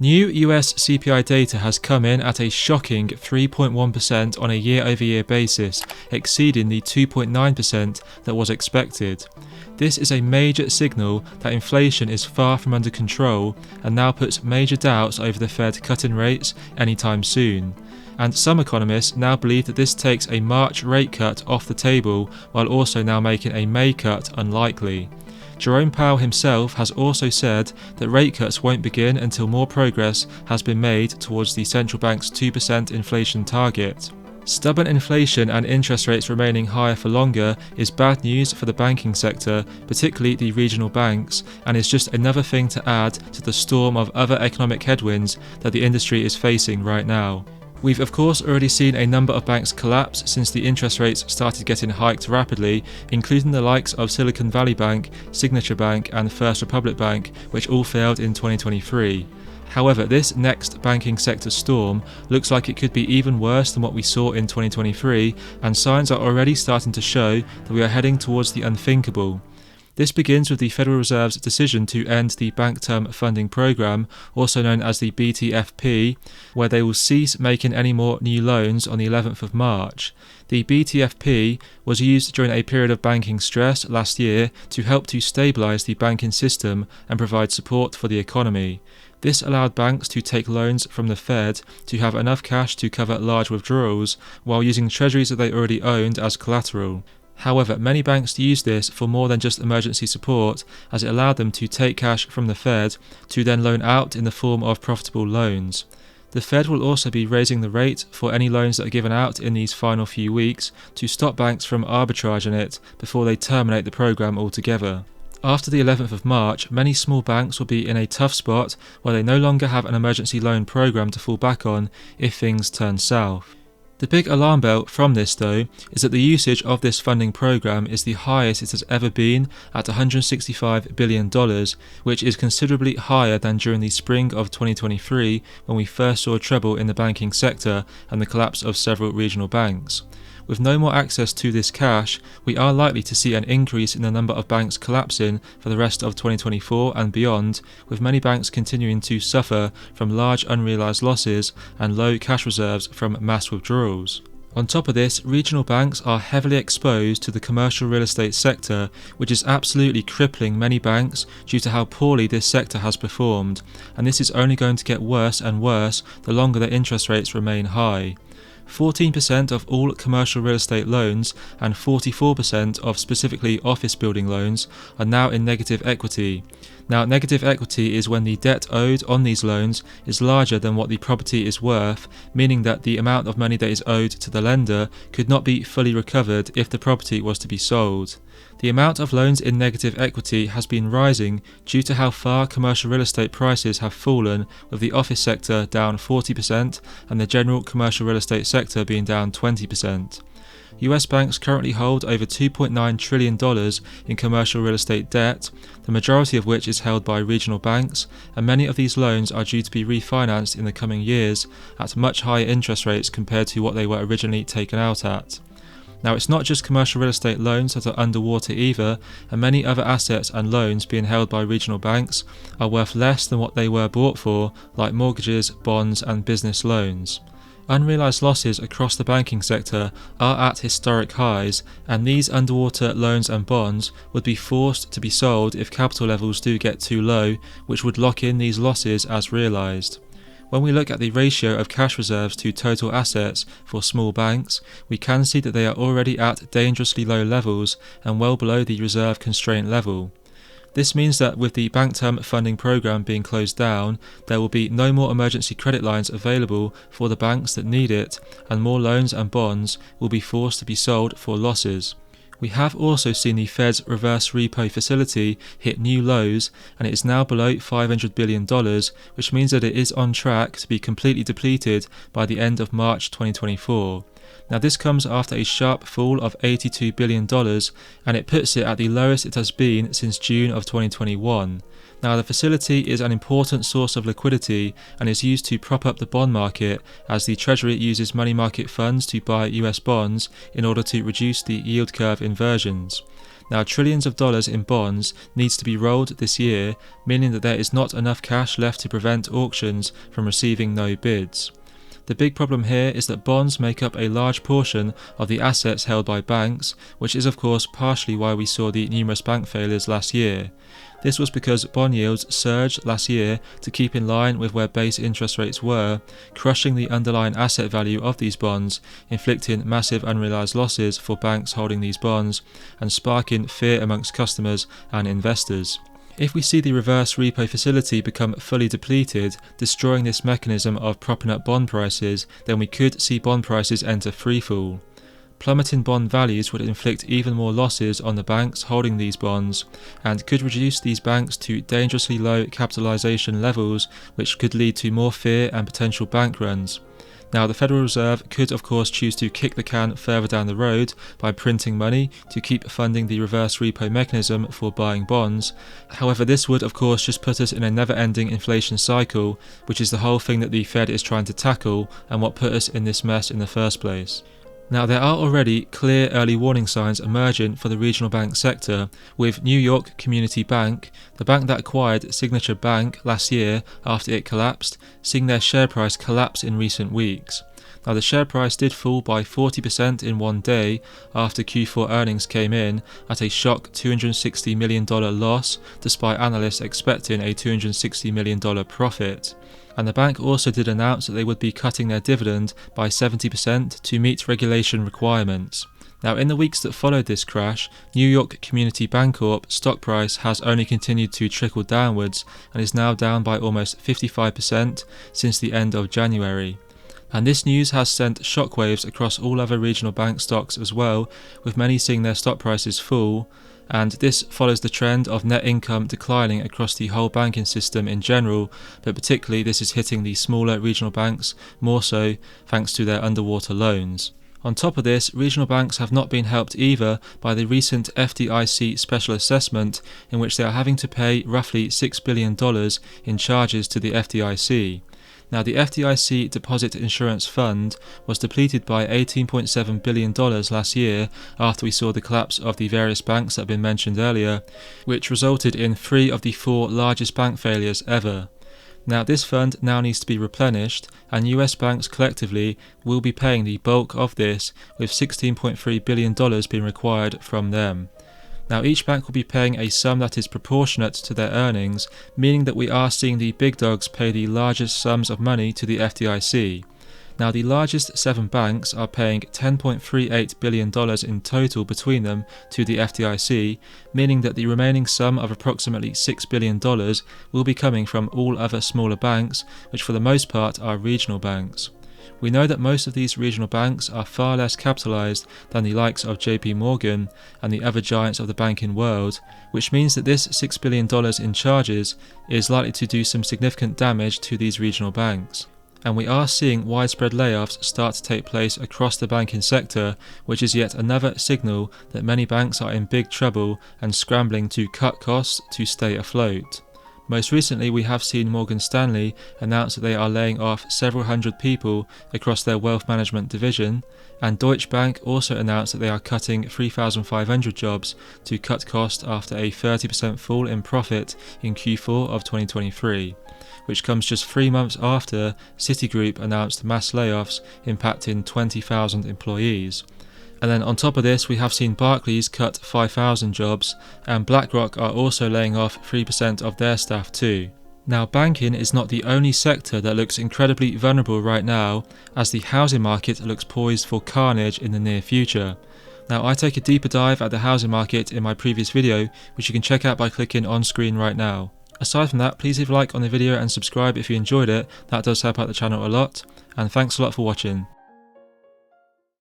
New US CPI data has come in at a shocking 3.1% on a year-over-year basis, exceeding the 2.9% that was expected. This is a major signal that inflation is far from under control and now puts major doubts over the Fed cutting rates anytime soon. And some economists now believe that this takes a March rate cut off the table, while also now making a May cut unlikely. Jerome Powell himself has also said that rate cuts won't begin until more progress has been made towards the central bank's 2% inflation target. Stubborn inflation and interest rates remaining higher for longer is bad news for the banking sector, particularly the regional banks, and is just another thing to add to the storm of other economic headwinds that the industry is facing right now. We've of course already seen a number of banks collapse since the interest rates started getting hiked rapidly, including the likes of Silicon Valley Bank, Signature Bank and First Republic Bank, which all failed in 2023. However, this next banking sector storm looks like it could be even worse than what we saw in 2023, and signs are already starting to show that we are heading towards the unthinkable. This begins with the Federal Reserve's decision to end the Bank Term Funding Program, also known as the BTFP, where they will cease making any more new loans on the 11th of March. The BTFP was used during a period of banking stress last year to help to stabilise the banking system and provide support for the economy. This allowed banks to take loans from the Fed to have enough cash to cover large withdrawals, while using treasuries that they already owned as collateral. However, many banks used this for more than just emergency support, as it allowed them to take cash from the Fed to then loan out in the form of profitable loans. The Fed will also be raising the rate for any loans that are given out in these final few weeks to stop banks from arbitraging it before they terminate the program altogether. After the 11th of March, many small banks will be in a tough spot where they no longer have an emergency loan program to fall back on if things turn south. The big alarm bell from this, though, is that the usage of this funding program is the highest it has ever been at $165 billion, which is considerably higher than during the spring of 2023 when we first saw trouble in the banking sector and the collapse of several regional banks. With no more access to this cash, we are likely to see an increase in the number of banks collapsing for the rest of 2024 and beyond, with many banks continuing to suffer from large unrealised losses and low cash reserves from mass withdrawals. On top of this, regional banks are heavily exposed to the commercial real estate sector, which is absolutely crippling many banks due to how poorly this sector has performed, and this is only going to get worse and worse the longer the interest rates remain high. 14% of all commercial real estate loans and 44% of specifically office building loans are now in negative equity. Now, negative equity is when the debt owed on these loans is larger than what the property is worth, meaning that the amount of money that is owed to the lender could not be fully recovered if the property was to be sold. The amount of loans in negative equity has been rising due to how far commercial real estate prices have fallen, with the office sector down 40% and the general commercial real estate sector being down 20%. US banks currently hold over $2.9 trillion in commercial real estate debt, the majority of which is held by regional banks, and many of these loans are due to be refinanced in the coming years at much higher interest rates compared to what they were originally taken out at. Now, it's not just commercial real estate loans that are underwater either, and many other assets and loans being held by regional banks are worth less than what they were bought for, like mortgages, bonds and business loans. Unrealised losses across the banking sector are at historic highs, and these underwater loans and bonds would be forced to be sold if capital levels do get too low, which would lock in these losses as realised. When we look at the ratio of cash reserves to total assets for small banks, we can see that they are already at dangerously low levels and well below the reserve constraint level. This means that with the Bank Term Funding Program being closed down, there will be no more emergency credit lines available for the banks that need it, and more loans and bonds will be forced to be sold for losses. We have also seen the Fed's reverse repo facility hit new lows, and it is now below $500 billion, which means that it is on track to be completely depleted by the end of March 2024. Now, this comes after a sharp fall of $82 billion, and it puts it at the lowest it has been since June of 2021. Now, the facility is an important source of liquidity and is used to prop up the bond market, as the Treasury uses money market funds to buy US bonds in order to reduce the yield curve inversions. Now, trillions of dollars in bonds needs to be rolled this year, meaning that there is not enough cash left to prevent auctions from receiving no bids. The big problem here is that bonds make up a large portion of the assets held by banks, which is of course partially why we saw the numerous bank failures last year. This was because bond yields surged last year to keep in line with where base interest rates were, crushing the underlying asset value of these bonds, inflicting massive unrealized losses for banks holding these bonds, and sparking fear amongst customers and investors. If we see the reverse repo facility become fully depleted, destroying this mechanism of propping up bond prices, then we could see bond prices enter freefall. Plummeting bond values would inflict even more losses on the banks holding these bonds, and could reduce these banks to dangerously low capitalization levels, which could lead to more fear and potential bank runs. Now, the Federal Reserve could of course choose to kick the can further down the road by printing money to keep funding the reverse repo mechanism for buying bonds. However, this would of course just put us in a never-ending inflation cycle, which is the whole thing that the Fed is trying to tackle and what put us in this mess in the first place. Now, there are already clear early warning signs emerging for the regional bank sector, with New York Community Bank, the bank that acquired Signature Bank last year after it collapsed, seeing their share price collapse in recent weeks. Now, the share price did fall by 40% in one day after Q4 earnings came in at a shock $260 million loss, despite analysts expecting a $260 million profit. And the bank also did announce that they would be cutting their dividend by 70% to meet regulation requirements. Now, in the weeks that followed this crash, New York Community Bancorp stock price has only continued to trickle downwards and is now down by almost 55% since the end of January. And this news has sent shockwaves across all other regional bank stocks as well, with many seeing their stock prices fall, and this follows the trend of net income declining across the whole banking system in general, but particularly this is hitting the smaller regional banks more so thanks to their underwater loans. On top of this, regional banks have not been helped either by the recent FDIC special assessment, in which they are having to pay roughly $6 billion in charges to the FDIC. Now, the FDIC Deposit Insurance Fund was depleted by $18.7 billion last year after we saw the collapse of the various banks that have been mentioned earlier, which resulted in 3 of the 4 largest bank failures ever. Now, this fund now needs to be replenished, and US banks collectively will be paying the bulk of this, with $16.3 billion being required from them. Now, each bank will be paying a sum that is proportionate to their earnings, meaning that we are seeing the big dogs pay the largest sums of money to the FDIC. Now, the largest 7 banks are paying $10.38 billion in total between them to the FDIC, meaning that the remaining sum of approximately $6 billion will be coming from all other smaller banks, which for the most part are regional banks. We know that most of these regional banks are far less capitalized than the likes of JP Morgan and the other giants of the banking world, which means that this $6 billion in charges is likely to do some significant damage to these regional banks. And we are seeing widespread layoffs start to take place across the banking sector, which is yet another signal that many banks are in big trouble and scrambling to cut costs to stay afloat. Most recently, we have seen Morgan Stanley announce that they are laying off several hundred people across their wealth management division, and Deutsche Bank also announced that they are cutting 3,500 jobs to cut costs after a 30% fall in profit in Q4 of 2023, which comes just 3 months after Citigroup announced mass layoffs impacting 20,000 employees. And then on top of this, we have seen Barclays cut 5,000 jobs, and BlackRock are also laying off 3% of their staff too. Now, banking is not the only sector that looks incredibly vulnerable right now, as the housing market looks poised for carnage in the near future. Now, I take a deeper dive at the housing market in my previous video, which you can check out by clicking on screen right now. Aside from that, please leave a like on the video and subscribe if you enjoyed it. That does help out the channel a lot, and thanks a lot for watching.